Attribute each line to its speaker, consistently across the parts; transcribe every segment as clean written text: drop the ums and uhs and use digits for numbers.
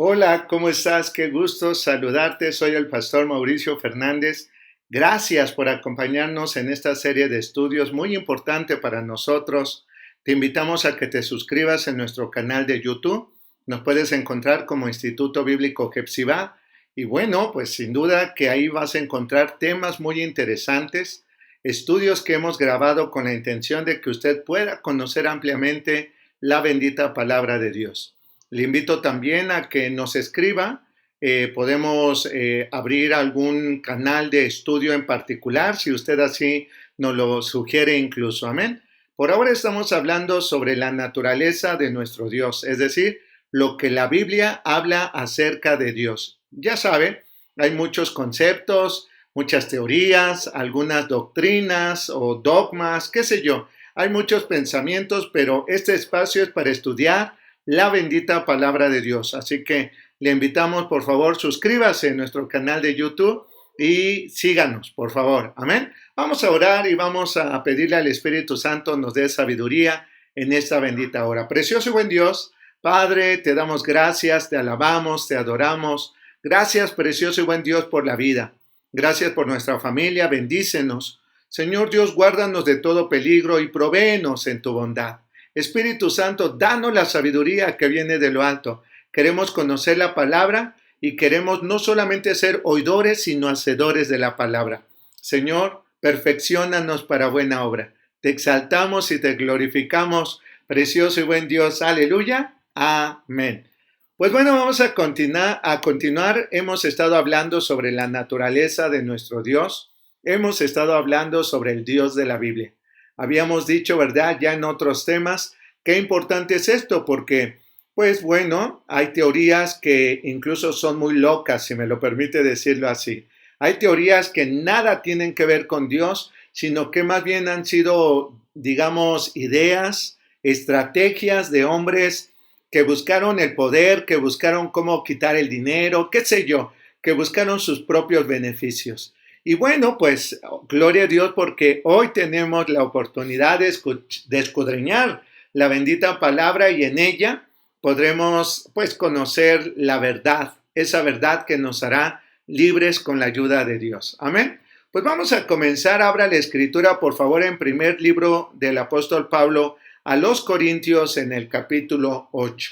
Speaker 1: Hola, ¿cómo estás? Qué gusto saludarte. Soy el pastor Mauricio Fernández. Gracias por acompañarnos en esta serie de estudios muy importante para nosotros. Te invitamos a que te suscribas en nuestro canal de YouTube. Nos puedes encontrar como Instituto Bíblico Hepzibah. Y bueno, pues sin duda que ahí vas a encontrar temas muy interesantes, estudios que hemos grabado con la intención de que usted pueda conocer ampliamente la bendita palabra de Dios. Le invito también a que nos escriba. Podemos abrir algún canal de estudio en particular, si usted así nos lo sugiere incluso. Amén. Por ahora estamos hablando sobre la naturaleza de nuestro Dios, es decir, lo que la Biblia habla acerca de Dios. Ya sabe, hay muchos conceptos, muchas teorías, algunas doctrinas o dogmas, qué sé yo. Hay muchos pensamientos, pero este espacio es para estudiar la bendita palabra de Dios. Así que le invitamos, por favor, suscríbase a nuestro canal de YouTube y síganos, por favor. Amén. Vamos a orar y vamos a pedirle al Espíritu Santo nos dé sabiduría en esta bendita hora. Precioso y buen Dios, Padre, te damos gracias, te alabamos, te adoramos. Gracias, precioso y buen Dios, por la vida. Gracias por nuestra familia, bendícenos. Señor Dios, guárdanos de todo peligro y provéenos en tu bondad. Espíritu Santo, danos la sabiduría que viene de lo alto. Queremos conocer la palabra y queremos no solamente ser oidores, sino hacedores de la palabra. Señor, perfecciónanos para buena obra. Te exaltamos y te glorificamos, precioso y buen Dios. Aleluya. Amén. Pues bueno, vamos a continuar. Hemos estado hablando sobre la naturaleza de nuestro Dios. Hemos estado hablando sobre el Dios de la Biblia. Habíamos dicho, ¿verdad? Ya en otros temas, qué importante es esto, porque, pues bueno, hay teorías que incluso son muy locas, si me lo permite decirlo así. Hay teorías que nada tienen que ver con Dios, sino que más bien han sido, digamos, ideas, estrategias de hombres que buscaron el poder, que buscaron cómo quitar el dinero, qué sé yo, que buscaron sus propios beneficios. Y bueno, pues gloria a Dios porque hoy tenemos la oportunidad de escudriñar la bendita palabra y en ella podremos pues conocer la verdad, esa verdad que nos hará libres con la ayuda de Dios. Amén. Pues vamos a comenzar. Abra la escritura por favor en primer libro del apóstol Pablo a los Corintios en el capítulo 8.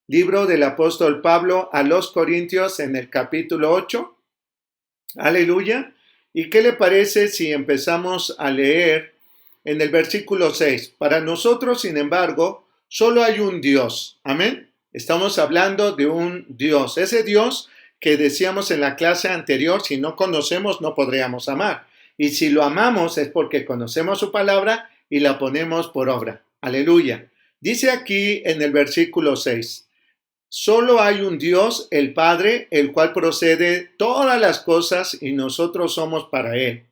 Speaker 1: Libro del apóstol Pablo a los Corintios en el capítulo 8. Aleluya. ¿Y qué le parece si empezamos a leer en el versículo 6? Para nosotros, sin embargo, solo hay un Dios. Amén. Estamos hablando de un Dios. Ese Dios que decíamos en la clase anterior, si no conocemos, no podríamos amar. Y si lo amamos es porque conocemos su palabra y la ponemos por obra. Aleluya. Dice aquí en el versículo 6. Solo hay un Dios, el Padre, el cual procede todas las cosas y nosotros somos para Él.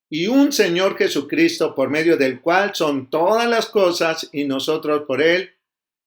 Speaker 1: Y un Señor Jesucristo, por medio del cual son todas las cosas y nosotros por Él,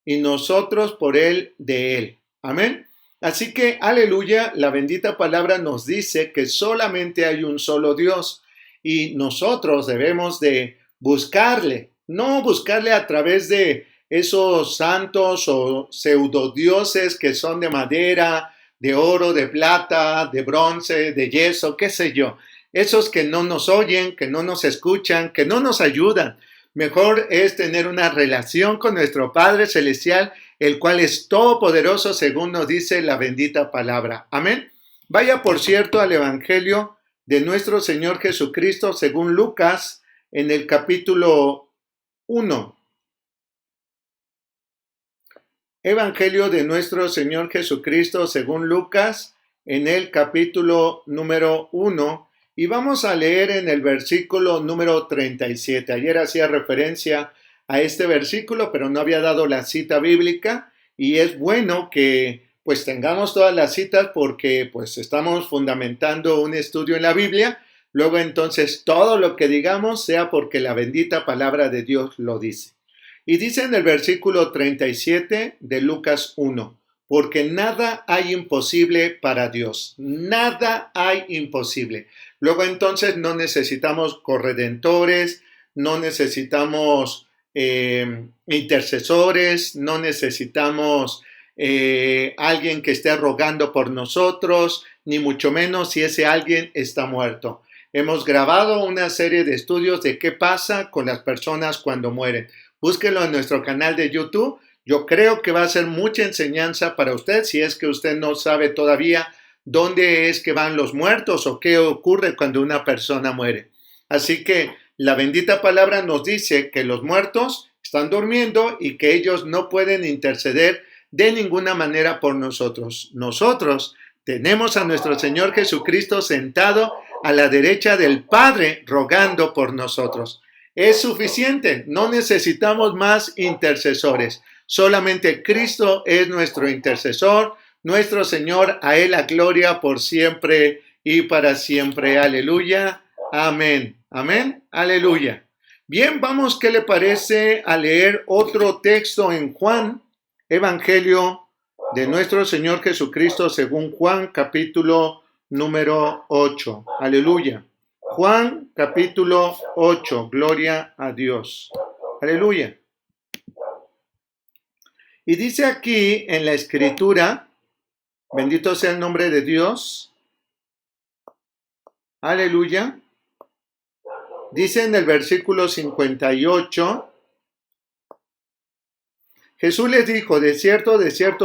Speaker 1: y nosotros por Él de Él. Amén. Así que, aleluya, la bendita palabra nos dice que solamente hay un solo Dios y nosotros debemos de buscarle, no buscarle a través de esos santos o pseudodioses que son de madera, de oro, de plata, de bronce, de yeso, qué sé yo. Esos que no nos oyen, que no nos escuchan, que no nos ayudan. Mejor es tener una relación con nuestro Padre Celestial, el cual es todopoderoso según nos dice la bendita palabra. Amén. Vaya por cierto al Evangelio de nuestro Señor Jesucristo según Lucas en el capítulo 1. Evangelio de nuestro Señor Jesucristo según Lucas en el capítulo número 1 y vamos a leer en el versículo número 37. Ayer hacía referencia a este versículo, pero no había dado la cita bíblica y es bueno que pues tengamos todas las citas porque pues estamos fundamentando un estudio en la Biblia. Luego entonces todo lo que digamos sea porque la bendita palabra de Dios lo dice. Y dice en el versículo 37 de Lucas 1, porque nada hay imposible para Dios, nada hay imposible. Luego entonces no necesitamos corredentores, no necesitamos intercesores, no necesitamos alguien que esté rogando por nosotros, ni mucho menos si ese alguien está muerto. Hemos grabado una serie de estudios de qué pasa con las personas cuando mueren. Búsquelo en nuestro canal de YouTube. Yo creo que va a ser mucha enseñanza para usted si es que usted no sabe todavía dónde es que van los muertos o qué ocurre cuando una persona muere. Así que la bendita palabra nos dice que los muertos están durmiendo y que ellos no pueden interceder de ninguna manera por nosotros. Nosotros tenemos a nuestro Señor Jesucristo sentado a la derecha del Padre rogando por nosotros. Es suficiente, no necesitamos más intercesores. Solamente Cristo es nuestro intercesor, nuestro Señor, a Él la gloria por siempre y para siempre. Aleluya, amén, amén, aleluya. Bien, vamos, ¿qué le parece a leer otro texto en Juan, Evangelio de nuestro Señor Jesucristo según Juan, capítulo número 8. Aleluya. Juan, capítulo 8. Gloria a Dios. Aleluya. Y dice aquí en la Escritura, bendito sea el nombre de Dios. Aleluya. Dice en el versículo 58, Jesús les dijo, de cierto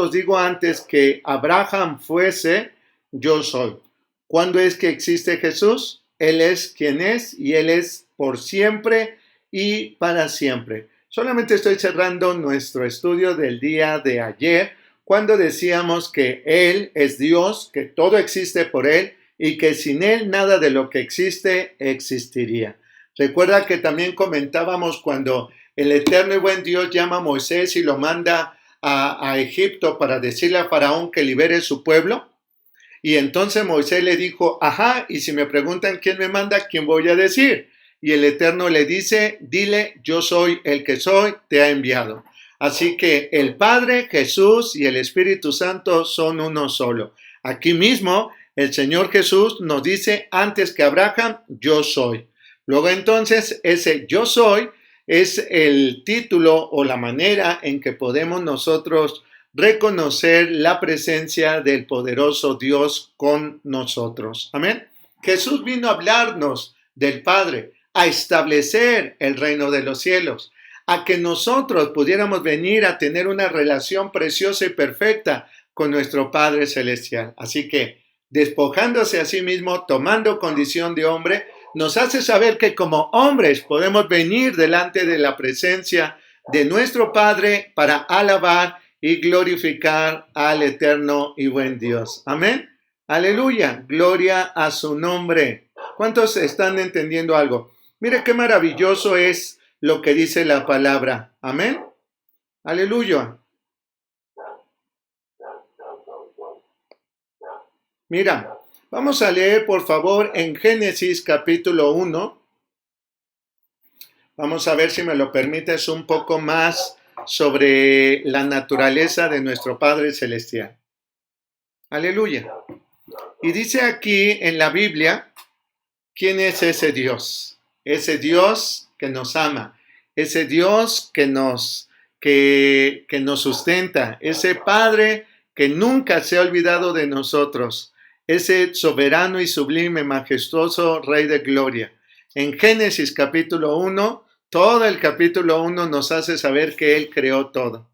Speaker 1: os digo antes que Abraham fuese, yo soy. ¿Cuándo es que existe Jesús? Él es quien es y Él es por siempre y para siempre. Solamente estoy cerrando nuestro estudio del día de ayer, cuando decíamos que Él es Dios, que todo existe por Él y que sin Él nada de lo que existe existiría. Recuerda que también comentábamos cuando el eterno y buen Dios llama a Moisés y lo manda a Egipto para decirle a Faraón que libere su pueblo. Y entonces Moisés le dijo, ajá, y si me preguntan quién me manda, ¿quién voy a decir? Y el Eterno le dice, dile, yo soy el que soy, te ha enviado. Así que el Padre, Jesús y el Espíritu Santo son uno solo. Aquí mismo el Señor Jesús nos dice, antes que Abraham, yo soy. Luego entonces ese yo soy es el título o la manera en que podemos nosotros reconocer la presencia del poderoso Dios con nosotros. Amén. Jesús vino a hablarnos del Padre, a establecer el reino de los cielos, a que nosotros pudiéramos venir a tener una relación preciosa y perfecta con nuestro Padre Celestial. Así que, despojándose a sí mismo, tomando condición de hombre, nos hace saber que como hombres podemos venir delante de la presencia de nuestro Padre para alabar y glorificar al eterno y buen Dios. Amén. Aleluya. Gloria a su nombre. ¿Cuántos están entendiendo algo? Mire qué maravilloso es lo que dice la palabra. Amén. Aleluya. Mira, vamos a leer por favor en Génesis capítulo 1. Vamos a ver si me lo permites un poco más sobre la naturaleza de nuestro Padre Celestial. Aleluya. Y dice aquí en la Biblia, ¿quién es ese Dios? Ese Dios que nos ama, ese Dios que nos sustenta, ese Padre que nunca se ha olvidado de nosotros, ese soberano y sublime, majestuoso Rey de Gloria. En Génesis capítulo 1, todo el capítulo 1 nos hace saber que Él creó todo.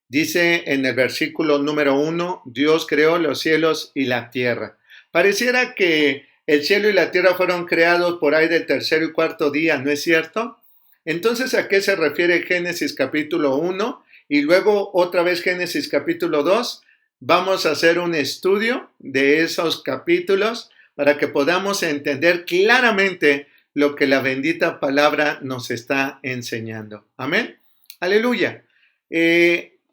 Speaker 1: Dice en el versículo número 1, Dios creó los cielos y la tierra. Pareciera que el cielo y la tierra fueron creados por ahí del tercer y cuarto día, ¿no es cierto? Entonces, ¿a qué se refiere Génesis capítulo 1? Y luego otra vez Génesis capítulo 2. Vamos a hacer un estudio de esos capítulos para que podamos entender claramente lo que la bendita palabra nos está enseñando. Amén. Aleluya.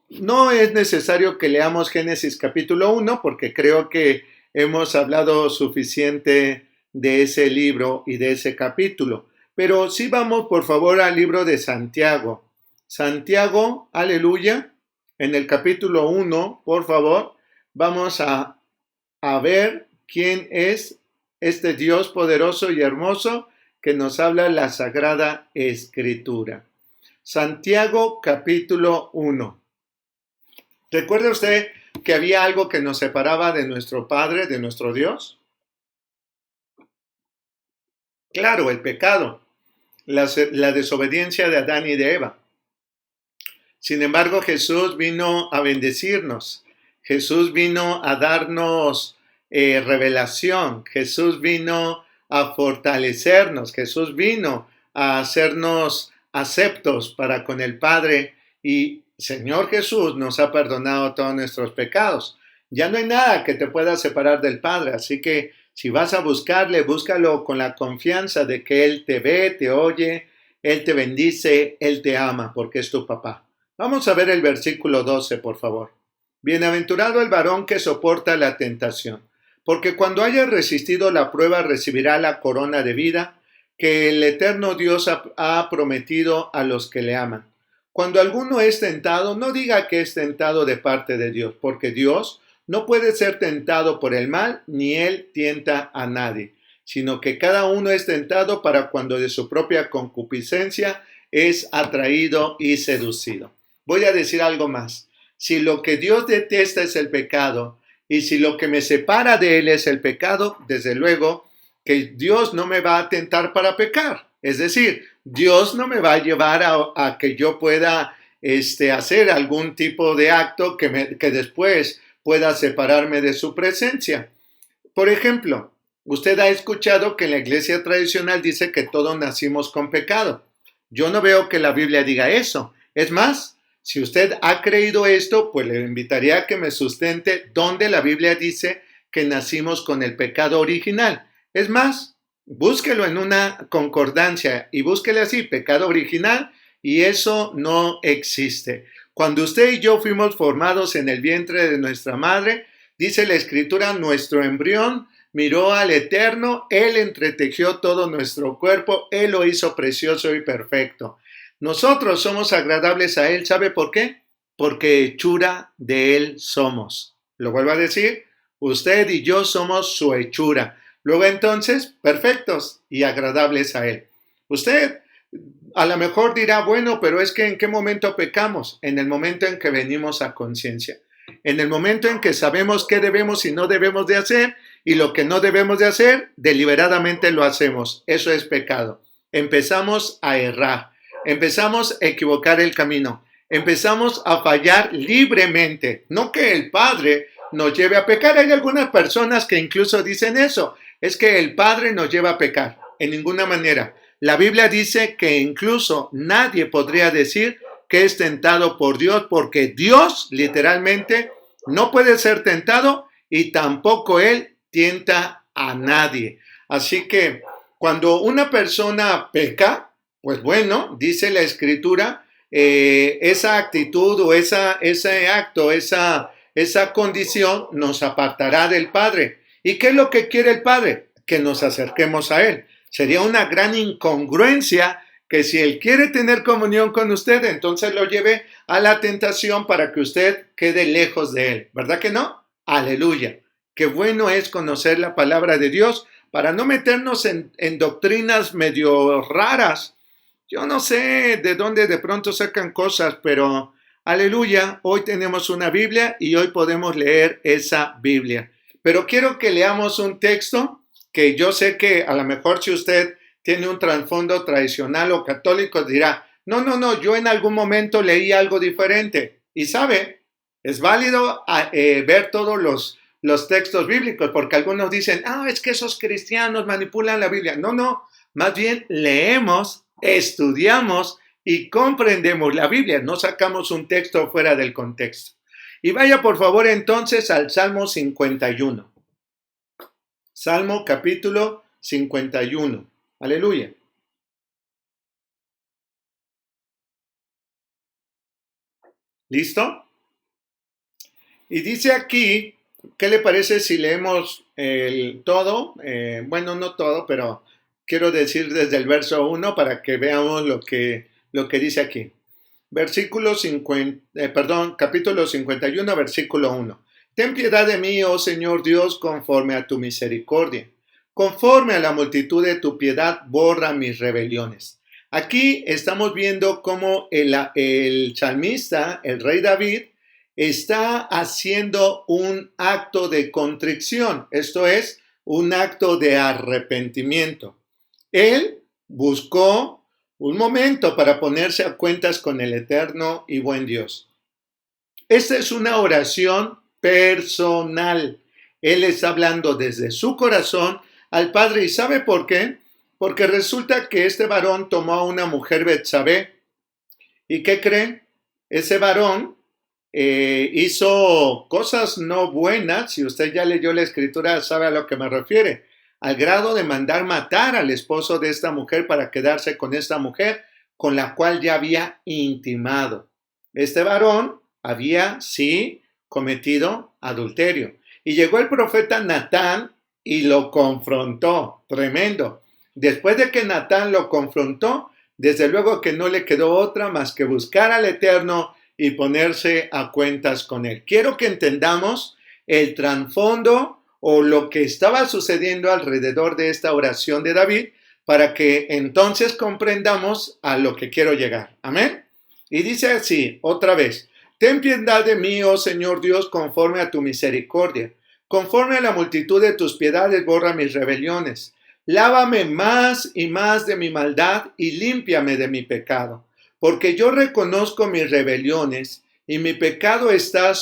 Speaker 1: No es necesario que leamos Génesis capítulo 1 porque creo que hemos hablado suficiente de ese libro y de ese capítulo. Pero sí vamos, por favor, al libro de Santiago. Santiago, aleluya. En el capítulo 1, por favor, vamos a ver quién es este Dios poderoso y hermoso que nos habla la Sagrada Escritura. Santiago, capítulo 1. ¿Recuerda usted que había algo que nos separaba de nuestro Padre, de nuestro Dios? Claro, el pecado, la desobediencia de Adán y de Eva. Sin embargo, Jesús vino a bendecirnos. Jesús vino a darnos revelación. Jesús vino a fortalecernos. Jesús vino a hacernos aceptos para con el Padre. Y Señor Jesús nos ha perdonado todos nuestros pecados. Ya no hay nada que te pueda separar del Padre. Así que si vas a buscarle, búscalo con la confianza de que Él te ve, te oye, Él te bendice, Él te ama, porque es tu papá. Vamos a ver el versículo 12, por favor. Bienaventurado el varón que soporta la tentación, porque cuando haya resistido la prueba recibirá la corona de vida que el eterno Dios ha prometido a los que le aman. Cuando alguno es tentado, no diga que es tentado de parte de Dios, porque Dios no puede ser tentado por el mal, ni Él tienta a nadie, sino que cada uno es tentado para cuando de su propia concupiscencia es atraído y seducido. Voy a decir algo más. Si lo que Dios detesta es el pecado, y si lo que me separa de Él es el pecado, desde luego que Dios no me va a tentar para pecar. Es decir, Dios no me va a llevar a que yo pueda hacer algún tipo de acto que después pueda separarme de su presencia. Por ejemplo, usted ha escuchado que en la iglesia tradicional dice que todos nacimos con pecado. Yo no veo que la Biblia diga eso. Es más, si usted ha creído esto, pues le invitaría a que me sustente donde la Biblia dice que nacimos con el pecado original. Es más, búsquelo en una concordancia y búsquele así, pecado original, y eso no existe. Cuando usted y yo fuimos formados en el vientre de nuestra madre, dice la Escritura, nuestro embrión miró al Eterno, Él entretejió todo nuestro cuerpo, Él lo hizo precioso y perfecto. Nosotros somos agradables a Él, ¿sabe por qué? Porque hechura de Él somos. Lo vuelvo a decir, usted y yo somos su hechura. Luego entonces, perfectos y agradables a Él. Usted a lo mejor dirá, bueno, pero es que ¿en qué momento pecamos? En el momento en que venimos a conciencia. En el momento en que sabemos qué debemos y no debemos de hacer, y lo que no debemos de hacer, deliberadamente lo hacemos. Eso es pecado. Empezamos a errar. Empezamos a equivocar el camino. Empezamos a fallar libremente. No que el Padre nos lleve a pecar. Hay algunas personas que incluso dicen eso. Es que el Padre nos lleva a pecar. En ninguna manera. La Biblia dice que incluso nadie podría decir que es tentado por Dios, porque Dios literalmente no puede ser tentado y tampoco Él tienta a nadie. Así que cuando una persona peca, pues bueno, dice la Escritura, esa actitud o ese acto, esa condición nos apartará del Padre. ¿Y qué es lo que quiere el Padre? Que nos acerquemos a Él. Sería una gran incongruencia que si Él quiere tener comunión con usted, entonces lo lleve a la tentación para que usted quede lejos de Él. ¿Verdad que no? Aleluya. Qué bueno es conocer la palabra de Dios para no meternos en doctrinas medio raras. Yo no sé de dónde de pronto sacan cosas, pero aleluya, hoy tenemos una Biblia y hoy podemos leer esa Biblia. Pero quiero que leamos un texto que yo sé que a lo mejor si usted tiene un trasfondo tradicional o católico dirá, no, yo en algún momento leí algo diferente. Y sabe, es válido ver todos los textos bíblicos, porque algunos dicen, es que esos cristianos manipulan la Biblia. No, más bien leemos, estudiamos y comprendemos la Biblia. No sacamos un texto fuera del contexto. Y vaya por favor entonces al Salmo 51. Salmo capítulo 51. Aleluya. ¿Listo? Y dice aquí, ¿qué le parece si leemos el todo? Bueno, no todo, pero quiero decir desde el verso 1 para que veamos lo que dice aquí. Capítulo 51, versículo 1. Ten piedad de mí, oh Señor Dios, conforme a tu misericordia. Conforme a la multitud de tu piedad, borra mis rebeliones. Aquí estamos viendo cómo el salmista, el rey David, está haciendo un acto de contrición, esto es, un acto de arrepentimiento. Él buscó un momento para ponerse a cuentas con el eterno y buen Dios. Esta es una oración personal. Él está hablando desde su corazón al Padre. ¿Y sabe por qué? Porque resulta que este varón tomó a una mujer Betsabé. ¿Y qué creen? Ese varón hizo cosas no buenas. Si usted ya leyó la escritura, sabe a lo que me refiere. Al grado de mandar matar al esposo de esta mujer para quedarse con esta mujer con la cual ya había intimado. Este varón había, sí, cometido adulterio. Y llegó el profeta Natán y lo confrontó. Tremendo. Después de que Natán lo confrontó, desde luego que no le quedó otra más que buscar al Eterno y ponerse a cuentas con él. Quiero que entendamos el trasfondo o lo que estaba sucediendo alrededor de esta oración de David para que entonces comprendamos a lo que quiero llegar. Amén. Y dice así, otra vez, ten piedad de mí, oh Señor Dios, conforme a tu misericordia. Conforme a la multitud de tus piedades, borra mis rebeliones. Lávame más y más de mi maldad y límpiame de mi pecado. Porque yo reconozco mis rebeliones y mi pecado está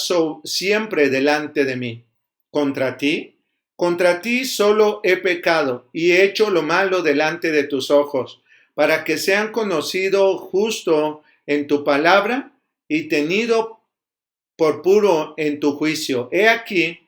Speaker 1: siempre delante de mí. Contra ti solo he pecado y he hecho lo malo delante de tus ojos, para que sean conocido justo en tu palabra y tenido por puro en tu juicio. He aquí,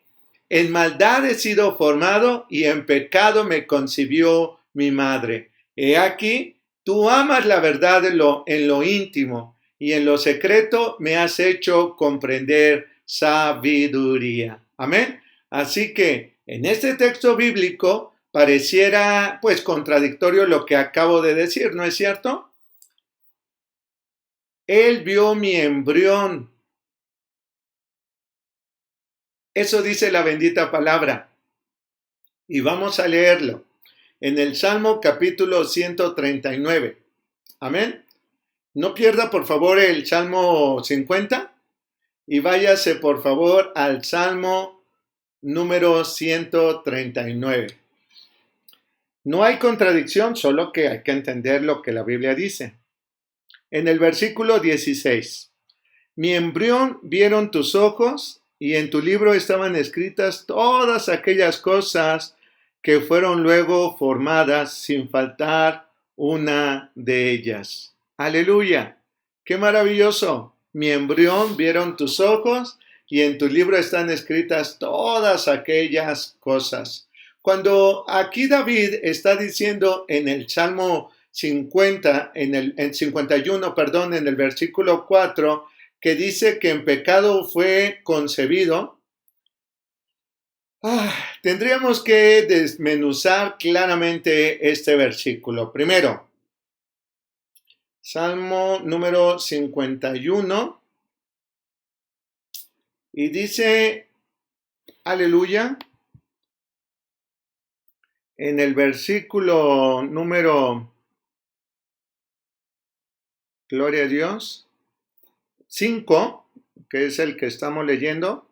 Speaker 1: en maldad he sido formado y en pecado me concibió mi madre. He aquí, tú amas la verdad en lo íntimo y en lo secreto me has hecho comprender sabiduría. Amén. Así que en este texto bíblico pareciera pues contradictorio lo que acabo de decir, ¿no es cierto? Él vio mi embrión. Eso dice la bendita palabra. Y vamos a leerlo en el Salmo capítulo 139. Amén. No pierda por favor el Salmo 50 y váyase por favor al Salmo número 139. No hay contradicción, solo que hay que entender lo que la Biblia dice. En el versículo 16, mi embrión vieron tus ojos y en tu libro estaban escritas todas aquellas cosas que fueron luego formadas sin faltar una de ellas. Aleluya, qué maravilloso. Mi embrión vieron tus ojos y en tu libro están escritas todas aquellas cosas. Cuando aquí David está diciendo en el Salmo 50, en 51, perdón, en el versículo 4, que dice que en pecado fue concebido, tendríamos que desmenuzar claramente este versículo. Primero, Salmo número 51, y dice, aleluya, en el versículo número, gloria a Dios, 5, que es el que estamos leyendo.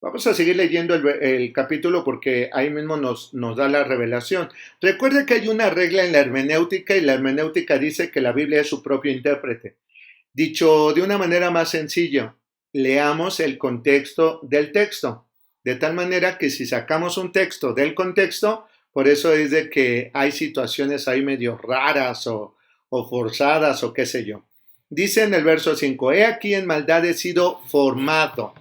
Speaker 1: Vamos a seguir leyendo el capítulo porque ahí mismo nos da la revelación. Recuerde que hay una regla en la hermenéutica y la hermenéutica dice que la Biblia es su propio intérprete. Dicho de una manera más sencilla, leamos el contexto del texto. De tal manera que si sacamos un texto del contexto, por eso es de que hay situaciones ahí medio raras o forzadas o qué sé yo. Dice en el verso 5, he aquí en maldad he sido formado.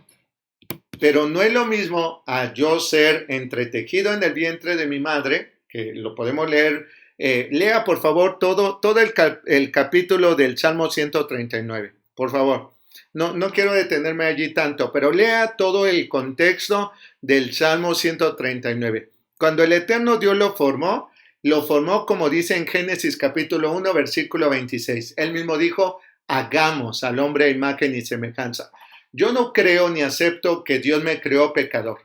Speaker 1: Pero no es lo mismo a yo ser entretejido en el vientre de mi madre, que lo podemos leer. Lea por favor todo el capítulo del Salmo 139, por favor. No quiero detenerme allí tanto, pero lea todo el contexto del Salmo 139. Cuando el Eterno Dios lo formó como dice en Génesis capítulo 1, versículo 26. Él mismo dijo, hagamos al hombre a imagen y semejanza. Yo no creo ni acepto que Dios me creó pecador.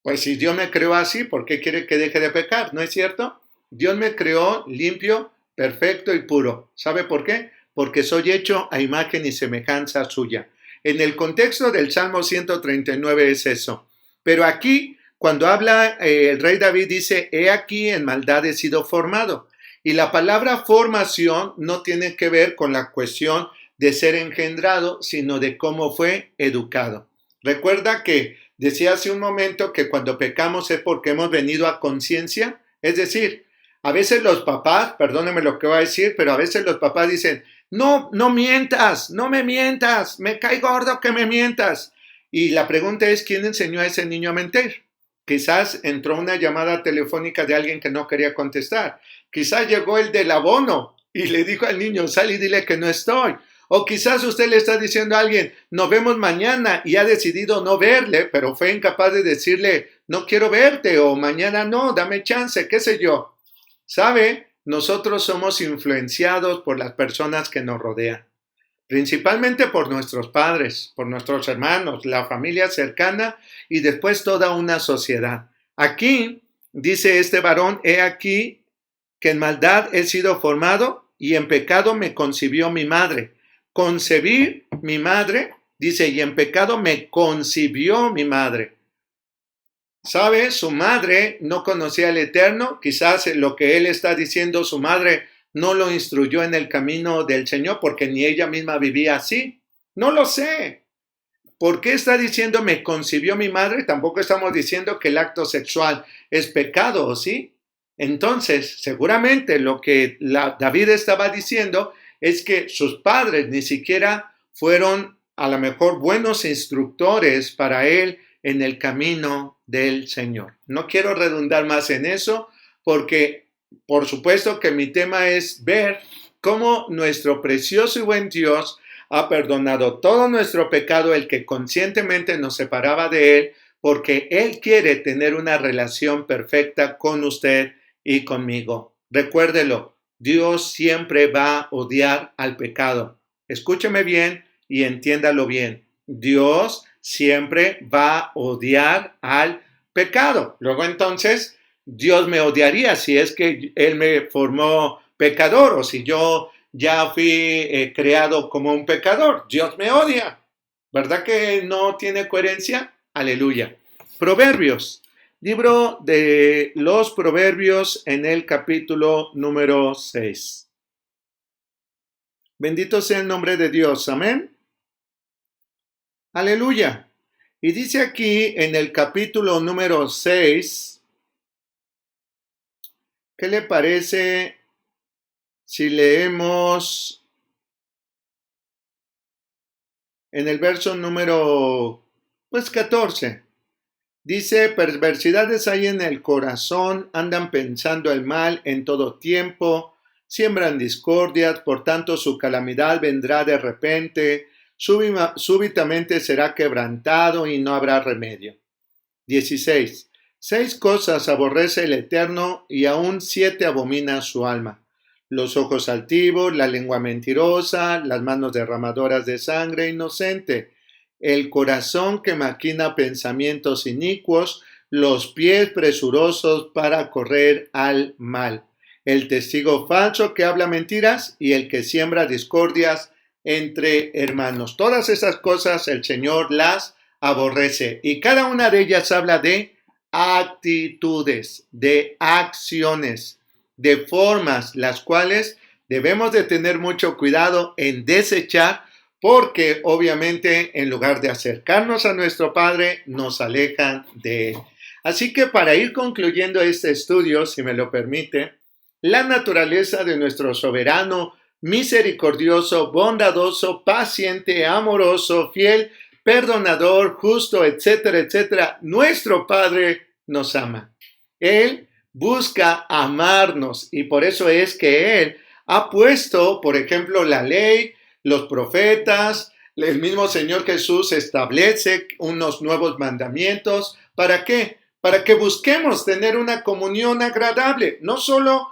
Speaker 1: Pues si Dios me creó así, ¿por qué quiere que deje de pecar? ¿No es cierto? Dios me creó limpio, perfecto y puro. ¿Sabe por qué? Porque soy hecho a imagen y semejanza suya. En el contexto del Salmo 139 es eso. Pero aquí, cuando habla el rey David dice, he aquí en maldad he sido formado. Y la palabra formación no tiene que ver con la cuestión de ser engendrado, sino de cómo fue educado. Recuerda que decía hace un momento que cuando pecamos es porque hemos venido a conciencia. Es decir, a veces los papás, perdónenme lo que voy a decir, pero a veces los papás dicen, no, no mientas, no me mientas, me cae gordo que me mientas. Y la pregunta es, ¿quién enseñó a ese niño a mentir? Quizás entró una llamada telefónica de alguien que no quería contestar. Quizás llegó el del abono y le dijo al niño, sal y dile que no estoy. O quizás usted le está diciendo a alguien, nos vemos mañana y ha decidido no verle, pero fue incapaz de decirle, no quiero verte o mañana no, dame chance, qué sé yo. ¿Sabe? Nosotros somos influenciados por las personas que nos rodean, principalmente por nuestros padres, por nuestros hermanos, la familia cercana y después toda una sociedad. Aquí dice este varón, he aquí que en maldad he sido formado y en pecado me concibió mi madre. Concebir mi madre, dice, y en pecado me concibió mi madre. ¿Sabe? Su madre no conocía al Eterno. Quizás lo que él está diciendo, su madre no lo instruyó en el camino del Señor porque ni ella misma vivía así. No lo sé. ¿Por qué está diciendo me concibió mi madre? Tampoco estamos diciendo que el acto sexual es pecado, ¿o sí? Entonces, seguramente lo que David estaba diciendo es que sus padres ni siquiera fueron a lo mejor buenos instructores para él en el camino del Señor. No quiero redundar más en eso porque, por supuesto que mi tema es ver cómo nuestro precioso y buen Dios ha perdonado todo nuestro pecado, el que conscientemente nos separaba de Él, porque Él quiere tener una relación perfecta con usted y conmigo. Recuérdelo, Dios siempre va a odiar al pecado. Escúcheme bien y entiéndalo bien. Dios siempre va a odiar al pecado. Luego entonces, Dios me odiaría si es que Él me formó pecador o si yo ya fui creado como un pecador. Dios me odia. ¿Verdad que no tiene coherencia? Aleluya. Proverbios. Libro de los Proverbios en el capítulo número 6. Bendito sea el nombre de Dios. Amén. Aleluya. Y dice aquí en el capítulo número 6, ¿qué le parece si leemos en el verso número 14? Dice, perversidades hay en el corazón, andan pensando el mal en todo tiempo, siembran discordias, por tanto su calamidad vendrá de repente, súbitamente será quebrantado y no habrá remedio. 16. 6 cosas aborrece el Eterno y aún 7 abomina su alma: los ojos altivos, la lengua mentirosa, las manos derramadoras de sangre inocente, el corazón que maquina pensamientos inicuos, los pies presurosos para correr al mal, el testigo falso que habla mentiras y el que siembra discordias entre hermanos. Todas esas cosas el Señor las aborrece y cada una de ellas habla de actitudes, de acciones, de formas, las cuales debemos de tener mucho cuidado en desechar, porque obviamente en lugar de acercarnos a nuestro Padre, nos alejan de Él. Así que para ir concluyendo este estudio, si me lo permite, la naturaleza de nuestro soberano, misericordioso, bondadoso, paciente, amoroso, fiel, perdonador, justo, etcétera, etcétera, nuestro Padre nos ama. Él busca amarnos y por eso es que Él ha puesto, por ejemplo, la ley, los profetas, el mismo Señor Jesús establece unos nuevos mandamientos. ¿Para qué? Para que busquemos tener una comunión agradable, no solo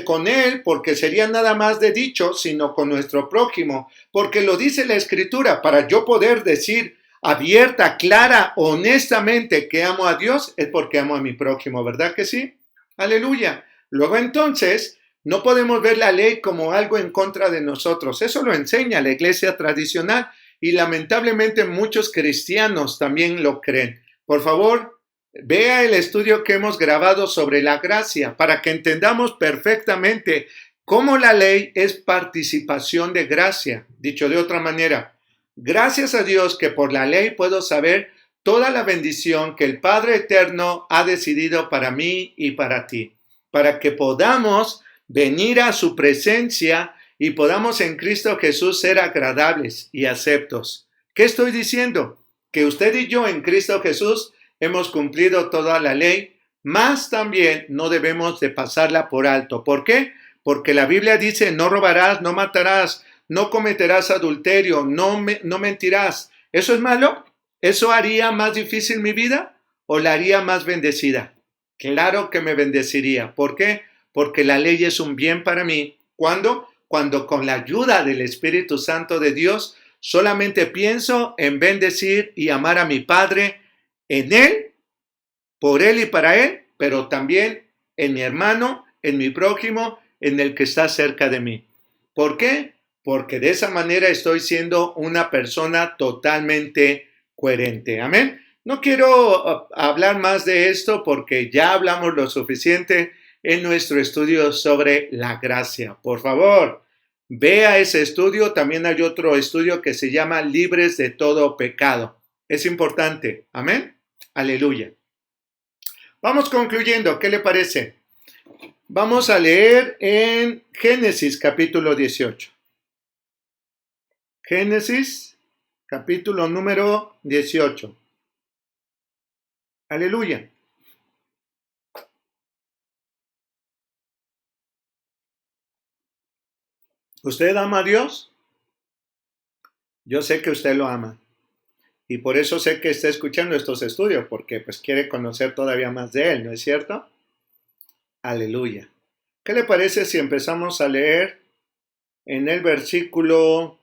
Speaker 1: con Él, porque sería nada más de dicho, sino con nuestro prójimo, porque lo dice la Escritura, para yo poder decir abierta, clara, honestamente que amo a Dios, es porque amo a mi prójimo, ¿verdad que sí? Aleluya. Luego entonces, no podemos ver la ley como algo en contra de nosotros. Eso lo enseña la iglesia tradicional. y lamentablemente muchos cristianos también lo creen. Por favor, vea el estudio que hemos grabado sobre la gracia para que entendamos perfectamente cómo la ley es participación de gracia. Dicho de otra manera, gracias a Dios que por la ley puedo saber toda la bendición que el Padre Eterno ha decidido para mí y para ti, para que podamos venir a su presencia y podamos en Cristo Jesús ser agradables y aceptos. ¿Qué estoy diciendo? Que usted y yo en Cristo Jesús hemos cumplido toda la ley, mas también no debemos de pasarla por alto. ¿Por qué? Porque la Biblia dice, no robarás, no matarás, no cometerás adulterio, no mentirás. ¿Eso es malo? ¿Eso haría más difícil mi vida o la haría más bendecida? Claro que me bendeciría. ¿Por qué? Porque la ley es un bien para mí. ¿Cuándo? Cuando con la ayuda del Espíritu Santo de Dios solamente pienso en bendecir y amar a mi Padre en Él, por Él y para Él, pero también en mi hermano, en mi prójimo, en el que está cerca de mí. ¿Por qué? Porque de esa manera estoy siendo una persona totalmente coherente. Amén. No quiero hablar más de esto porque ya hablamos lo suficiente en nuestro estudio sobre la gracia. Por favor, vea ese estudio. También hay otro estudio que se llama Libres de todo pecado. Es importante. Amén. Aleluya. Vamos concluyendo. ¿Qué le parece? Vamos a leer en Génesis capítulo 18. Génesis capítulo número 18. Aleluya. ¿Usted ama a Dios? Yo sé que usted lo ama. Y por eso sé que está escuchando estos estudios, porque pues quiere conocer todavía más de Él, ¿no es cierto? Aleluya. ¿Qué le parece si empezamos a leer en el versículo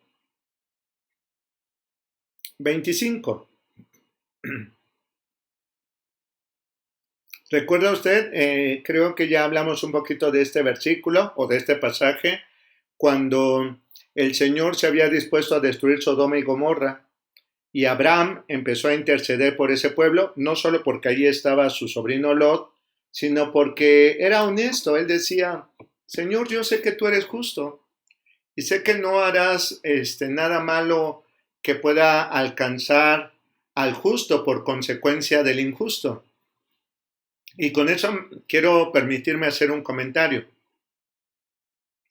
Speaker 1: 25? ¿Recuerda usted? Creo que ya hablamos un poquito de este versículo o de este pasaje cuando el Señor se había dispuesto a destruir Sodoma y Gomorra y Abraham empezó a interceder por ese pueblo, no solo porque allí estaba su sobrino Lot, sino porque era honesto. Él decía, Señor, yo sé que tú eres justo y sé que no harás nada malo que pueda alcanzar al justo por consecuencia del injusto. Y con eso quiero permitirme hacer un comentario.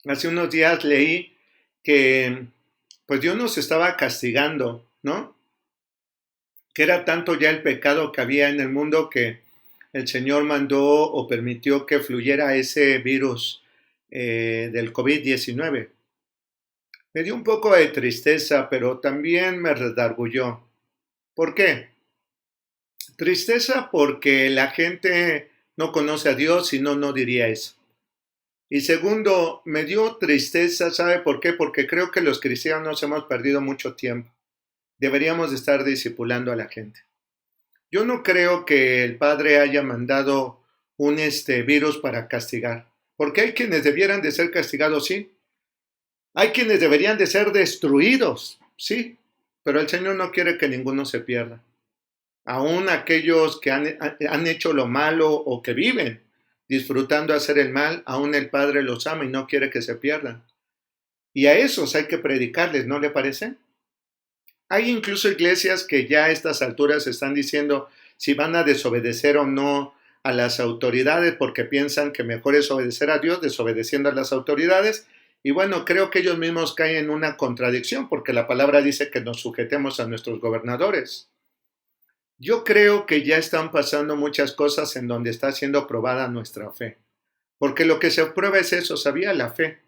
Speaker 1: Hace unos días leí que pues Dios nos estaba castigando, ¿no? Que era tanto ya el pecado que había en el mundo que el Señor mandó o permitió que fluyera ese virus del COVID-19. Me dio un poco de tristeza, pero también me redarguyó. ¿Por qué? Tristeza porque la gente no conoce a Dios, si no, no diría eso. Y segundo, me dio tristeza, ¿sabe por qué? Porque creo que los cristianos hemos perdido mucho tiempo. Deberíamos de estar discipulando a la gente. Yo no creo que el Padre haya mandado un virus para castigar, porque hay quienes debieran de ser castigados, sí. Hay quienes deberían de ser destruidos, sí, pero el Señor no quiere que ninguno se pierda. Aún aquellos que han hecho lo malo o que viven disfrutando hacer el mal, aún el Padre los ama y no quiere que se pierdan. Y a esos hay que predicarles, ¿no le parece? Hay incluso iglesias que ya a estas alturas están diciendo si van a desobedecer o no a las autoridades porque piensan que mejor es obedecer a Dios desobedeciendo a las autoridades. Y bueno, creo que ellos mismos caen en una contradicción porque la palabra dice que nos sujetemos a nuestros gobernadores. Yo creo que ya están pasando muchas cosas en donde está siendo probada nuestra fe. Porque lo que se prueba es eso, ¿sabía? La fe.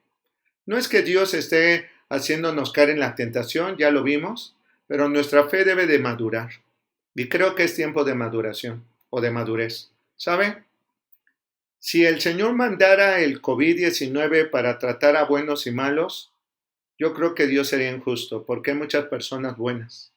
Speaker 1: No es que Dios esté haciéndonos caer en la tentación, ya lo vimos, pero nuestra fe debe de madurar. Y creo que es tiempo de maduración o de madurez. ¿Sabe? Si el Señor mandara el COVID-19 para tratar a buenos y malos, yo creo que Dios sería injusto, porque hay muchas personas buenas.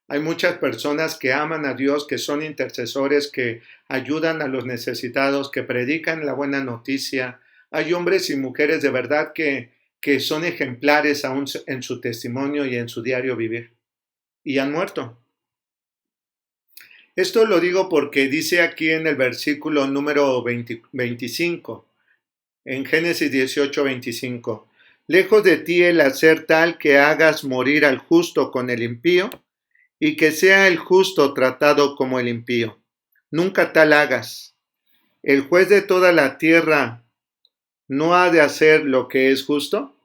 Speaker 1: Hay muchas personas que aman a Dios, que son intercesores, que ayudan a los necesitados, que predican la buena noticia. Hay hombres y mujeres de verdad que son ejemplares aún en su testimonio y en su diario vivir. y han muerto. Esto lo digo porque dice aquí en el versículo número 25, en Génesis 18:25, lejos de ti el hacer tal que hagas morir al justo con el impío, y que sea el justo tratado como el impío. Nunca tal hagas. ¿El juez de toda la tierra no ha de hacer lo que es justo?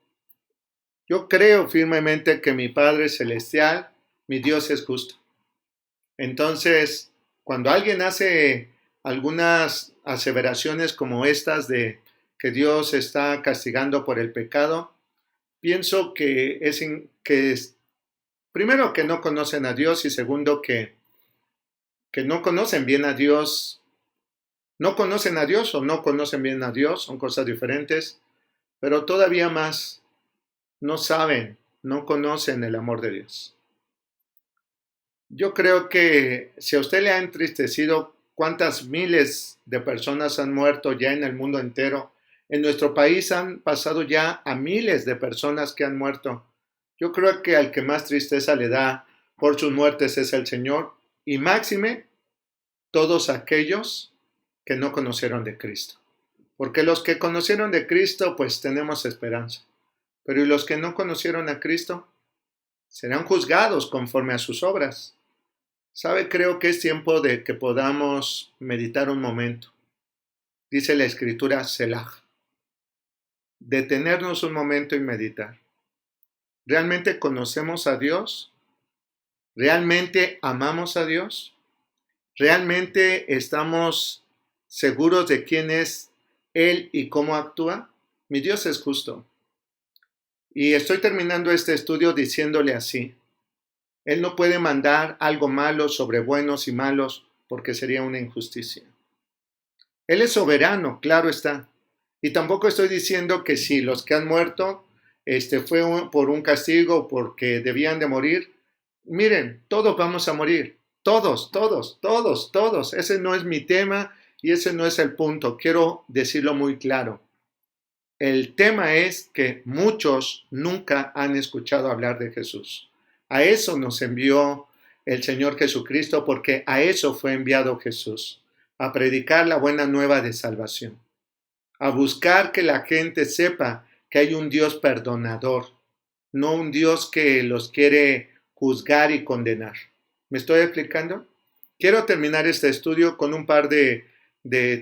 Speaker 1: Yo creo firmemente que mi Padre Celestial, mi Dios es justo. Entonces, cuando alguien hace algunas aseveraciones como estas de que Dios está castigando por el pecado, pienso que es primero que no conocen a Dios y segundo que no conocen bien a Dios. No conocen a Dios o no conocen bien a Dios, son cosas diferentes, pero todavía más no saben, no conocen el amor de Dios. Yo creo que si a usted le ha entristecido cuántas miles de personas han muerto ya en el mundo entero, en nuestro país han pasado ya a miles de personas que han muerto. Yo creo que al que más tristeza le da por sus muertes es el Señor, y máxime todos aquellos que no conocieron de Cristo. Porque los que conocieron de Cristo, pues tenemos esperanza. Pero ¿y los que no conocieron a Cristo? Serán juzgados conforme a sus obras. ¿Sabe? Creo que es tiempo de que podamos meditar un momento. Dice la Escritura, Selah. Detenernos un momento y meditar. ¿Realmente conocemos a Dios? ¿Realmente amamos a Dios? ¿Realmente estamos seguros de quién es Él y cómo actúa? Mi Dios es justo. Y estoy terminando este estudio diciéndole así. Él no puede mandar algo malo sobre buenos y malos porque sería una injusticia. Él es soberano, claro está. Y tampoco estoy diciendo que si los que han muerto fue por un castigo, porque debían de morir. Miren, todos vamos a morir. Todos, todos, todos, todos. Ese no es mi tema y ese no es el punto. Quiero decirlo muy claro. El tema es que muchos nunca han escuchado hablar de Jesús. A eso nos envió el Señor Jesucristo, porque a eso fue enviado Jesús, a predicar la buena nueva de salvación, a buscar que la gente sepa que hay un Dios perdonador, no un Dios que los quiere juzgar y condenar. ¿Me estoy explicando? Quiero terminar este estudio con un par de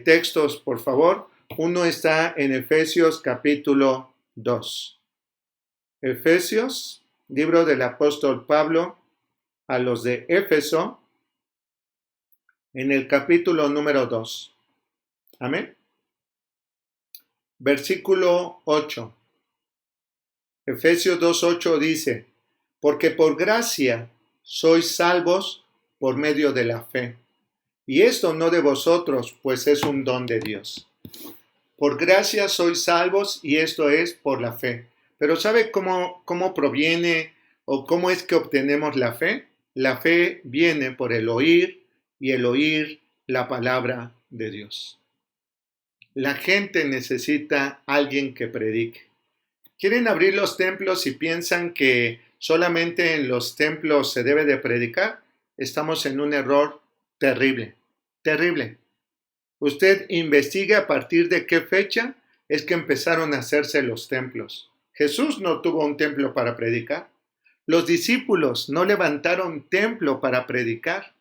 Speaker 1: textos, por favor. Uno está en Efesios capítulo 2. Efesios, libro del apóstol Pablo a los de Éfeso, en el capítulo número 2. Amén. Versículo 8. Efesios 2:8 dice, porque por gracia sois salvos por medio de la fe. Y esto no de vosotros, pues es un don de Dios. Por gracia sois salvos y esto es por la fe. Pero ¿sabe cómo proviene o cómo es que obtenemos la fe? La fe viene por el oír y el oír la palabra de Dios. La gente necesita alguien que predique. Quieren abrir los templos y piensan que solamente en los templos se debe de predicar. Estamos en un error terrible, terrible. Usted investigue a partir de qué fecha es que empezaron a hacerse los templos. Jesús no tuvo un templo para predicar. Los discípulos no levantaron templo para predicar.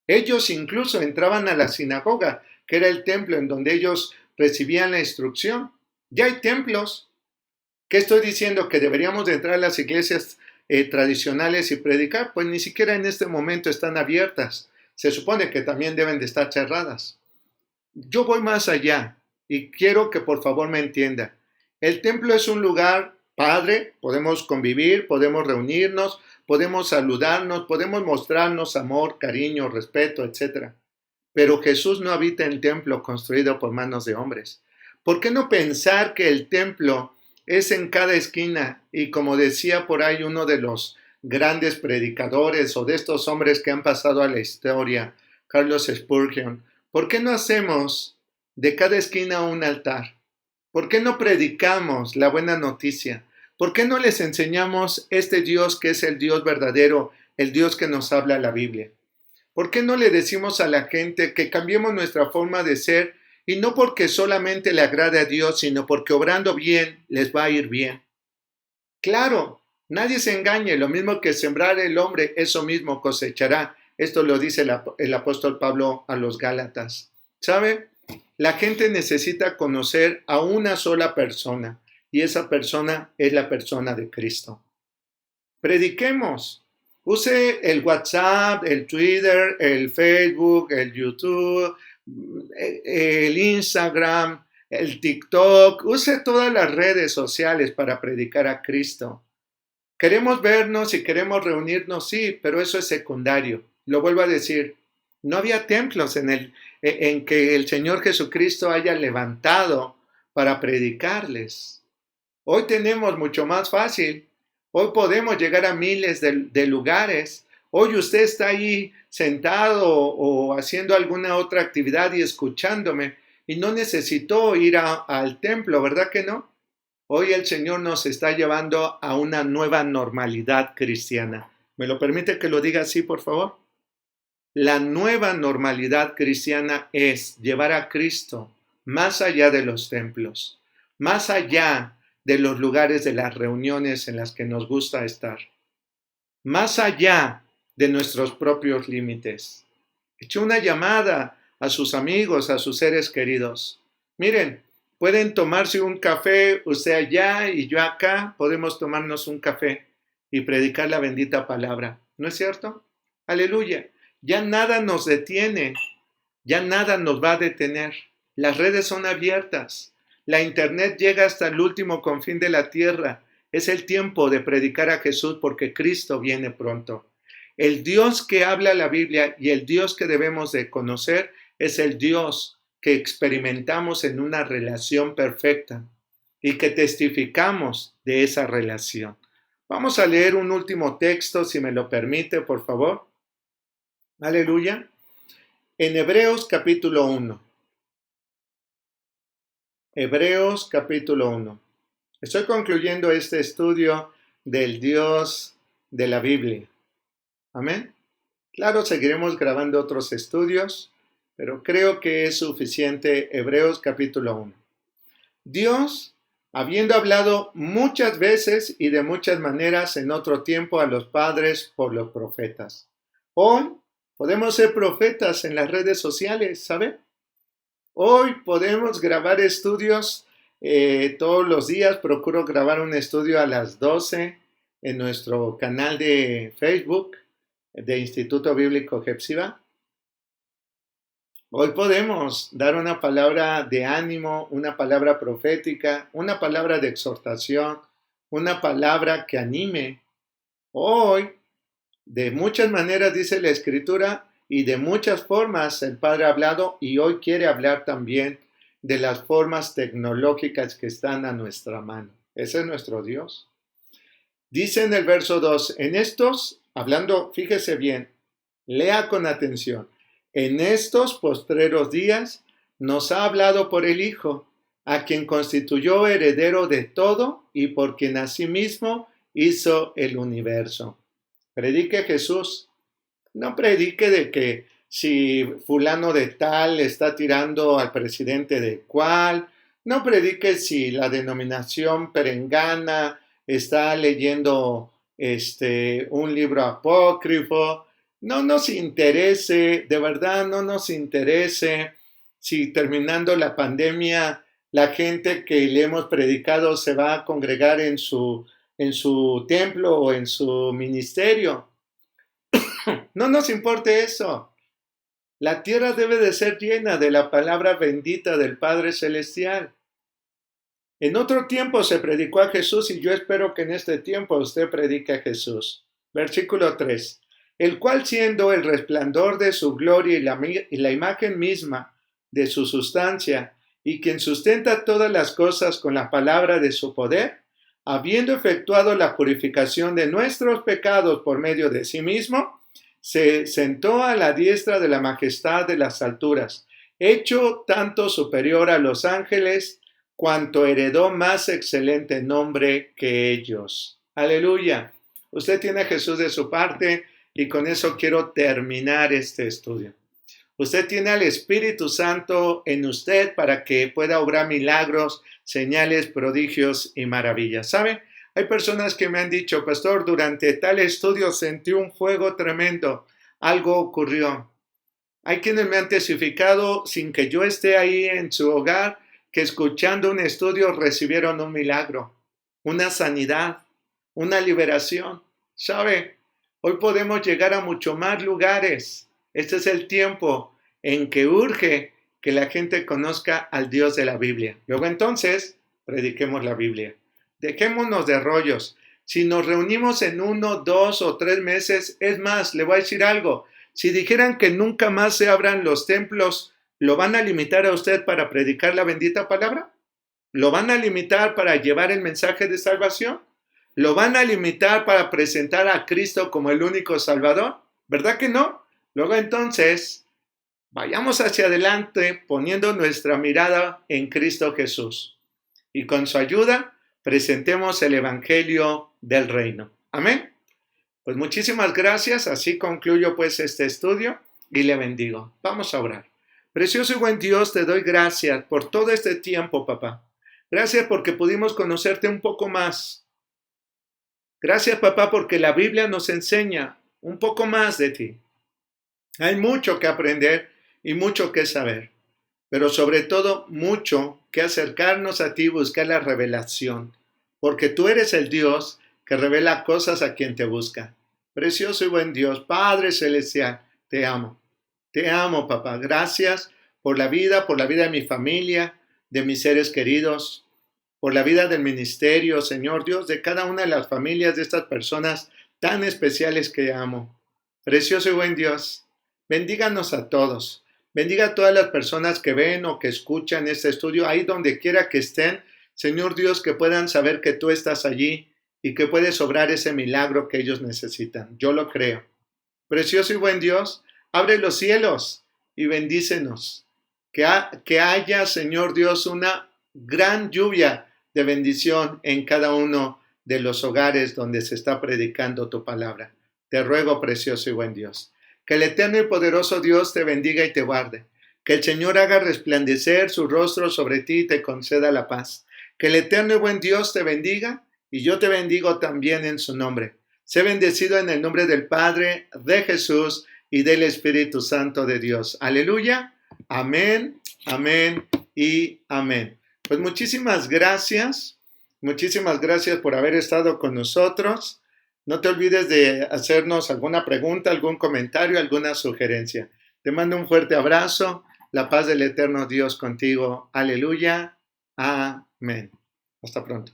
Speaker 1: Ellos incluso entraban a la sinagoga, que era el templo en donde ellos recibían la instrucción. Ya hay templos. ¿Qué estoy diciendo? ¿Que deberíamos de entrar a las iglesias tradicionales y predicar? Pues ni siquiera en este momento están abiertas. Se supone que también deben de estar cerradas. Yo voy más allá y quiero que por favor me entienda. El templo es un lugar padre, podemos convivir, podemos reunirnos, podemos saludarnos, podemos mostrarnos amor, cariño, respeto, etc. Pero Jesús no habita en templo construido por manos de hombres. ¿Por qué no pensar que el templo es en cada esquina? Y como decía por ahí uno de los grandes predicadores o de estos hombres que han pasado a la historia, Carlos Spurgeon, ¿por qué no hacemos de cada esquina un altar? ¿Por qué no predicamos la buena noticia? ¿Por qué no les enseñamos este Dios que es el Dios verdadero el Dios que nos habla la Biblia? ¿Por qué no le decimos a la gente que cambiemos nuestra forma de ser y no porque solamente le agrade a Dios, sino porque obrando bien les va a ir bien? Claro, nadie se engañe, lo mismo que sembrar el hombre, eso mismo cosechará. Esto lo dice el apóstol Pablo a los Gálatas. ¿Sabe? La gente necesita conocer a una sola persona y esa persona es la persona de Cristo. Prediquemos. Use el WhatsApp, el Twitter, el Facebook, el YouTube, el Instagram, el TikTok. Use todas las redes sociales para predicar a Cristo. Queremos vernos y queremos reunirnos, sí, pero eso es secundario. Lo vuelvo a decir, no había templos en que el Señor Jesucristo haya levantado para predicarles. Hoy tenemos mucho más fácil. Hoy podemos llegar a miles de lugares. Hoy usted está ahí sentado o haciendo alguna otra actividad y escuchándome y no necesitó ir al templo, ¿verdad que no? Hoy el Señor nos está llevando a una nueva normalidad cristiana. ¿Me lo permite que lo diga así, por favor? La nueva normalidad cristiana es llevar a Cristo más allá de los templos, más allá de los lugares de las reuniones en las que nos gusta estar, más allá de nuestros propios límites. Eche una llamada a sus amigos, a sus seres queridos. Miren, pueden tomarse un café, usted allá y yo acá, podemos tomarnos un café y predicar la bendita palabra. ¿No es cierto? Aleluya. Ya nada nos detiene, ya nada nos va a detener. Las redes son abiertas. La internet llega hasta el último confín de la tierra. Es el tiempo de predicar a Jesús porque Cristo viene pronto. El Dios que habla la Biblia y el Dios que debemos de conocer es el Dios que experimentamos en una relación perfecta y que testificamos de esa relación. Vamos a leer un último texto, si me lo permite, por favor. Aleluya. En Hebreos capítulo 1. Hebreos capítulo 1. Estoy concluyendo este estudio del Dios de la Biblia. Amén. Claro, seguiremos grabando otros estudios, pero creo que es suficiente Hebreos capítulo 1. Dios, habiendo hablado muchas veces y de muchas maneras en otro tiempo a los padres por los profetas. Hoy podemos ser profetas en las redes sociales, ¿sabe? Hoy podemos grabar estudios todos los días. Procuro grabar un estudio a las 12 en nuestro canal de Facebook de Instituto Bíblico Hepzibah. Hoy podemos dar una palabra de ánimo, una palabra profética, una palabra de exhortación, una palabra que anime. Hoy, de muchas maneras dice la Escritura y de muchas formas el Padre ha hablado y hoy quiere hablar también de las formas tecnológicas que están a nuestra mano. Ese es nuestro Dios. Dice en el verso 2, en estos, hablando, fíjese bien, lea con atención. En estos postreros días nos ha hablado por el Hijo, a quien constituyó heredero de todo y por quien asimismo hizo el universo. Predique Jesús. No predique de que si fulano de tal está tirando al presidente de cual. No predique si la denominación perengana está leyendo un libro apócrifo. No nos interese, de verdad no nos interese si terminando la pandemia la gente que le hemos predicado se va a congregar en su templo o en su ministerio. No nos importe eso. La tierra debe de ser llena de la palabra bendita del Padre Celestial. En otro tiempo se predicó a Jesús y yo espero que en este tiempo usted predique a Jesús. Versículo 3. El cual siendo el resplandor de su gloria y la imagen misma de su sustancia, y quien sustenta todas las cosas con la palabra de su poder, habiendo efectuado la purificación de nuestros pecados por medio de sí mismo, se sentó a la diestra de la majestad de las alturas, hecho tanto superior a los ángeles, cuanto heredó más excelente nombre que ellos. Aleluya. Usted tiene a Jesús de su parte. y con eso quiero terminar este estudio. Usted tiene al Espíritu Santo en usted para que pueda obrar milagros, señales, prodigios y maravillas. ¿Sabe? Hay personas que me han dicho, pastor, durante tal estudio sentí un fuego tremendo, algo ocurrió. Hay quienes me han testificado sin que yo esté ahí en su hogar, que escuchando un estudio recibieron un milagro, una sanidad, una liberación. ¿Sabe? Hoy podemos llegar a mucho más lugares. Este es el tiempo en que urge que la gente conozca al Dios de la Biblia. Luego entonces, prediquemos la Biblia. Dejémonos de rollos. Si nos reunimos en 1, 2 o 3 meses, es más, le voy a decir algo. Si dijeran que nunca más se abran los templos, ¿lo van a limitar a usted para predicar la bendita palabra? ¿Lo van a limitar para llevar el mensaje de salvación? ¿Lo van a limitar para presentar a Cristo como el único Salvador? ¿Verdad que no? Luego entonces, vayamos hacia adelante poniendo nuestra mirada en Cristo Jesús. Y con su ayuda, presentemos el Evangelio del Reino. Amén. Pues muchísimas gracias. Así concluyo pues este estudio y le bendigo. Vamos a orar. Precioso y buen Dios, te doy gracias por todo este tiempo, papá. Gracias porque pudimos conocerte un poco más. Gracias, papá, porque la Biblia nos enseña un poco más de ti. Hay mucho que aprender y mucho que saber, pero sobre todo mucho que acercarnos a ti y buscar la revelación, porque tú eres el Dios que revela cosas a quien te busca. Precioso y buen Dios, Padre Celestial, te amo. Te amo, papá. Gracias por la vida de mi familia, de mis seres queridos, por la vida del ministerio, Señor Dios, de cada una de las familias de estas personas tan especiales que amo. Precioso y buen Dios, bendíganos a todos. Bendiga a todas las personas que ven o que escuchan este estudio, ahí donde quiera que estén. Señor Dios, que puedan saber que tú estás allí y que puedes obrar ese milagro que ellos necesitan. Yo lo creo. Precioso y buen Dios, abre los cielos y bendícenos. Que haya, Señor Dios, una gran lluvia de bendición en cada uno de los hogares donde se está predicando tu palabra. Te ruego, precioso y buen Dios, que el eterno y poderoso Dios te bendiga y te guarde. Que el Señor haga resplandecer su rostro sobre ti y te conceda la paz. Que el eterno y buen Dios te bendiga y yo te bendigo también en su nombre. Sé bendecido en el nombre del Padre, de Jesús y del Espíritu Santo de Dios. Aleluya. Amén, amén y amén. Pues muchísimas gracias. Muchísimas gracias por haber estado con nosotros. No te olvides de hacernos alguna pregunta, algún comentario, alguna sugerencia. Te mando un fuerte abrazo. La paz del eterno Dios contigo. Aleluya. Amén. Hasta pronto.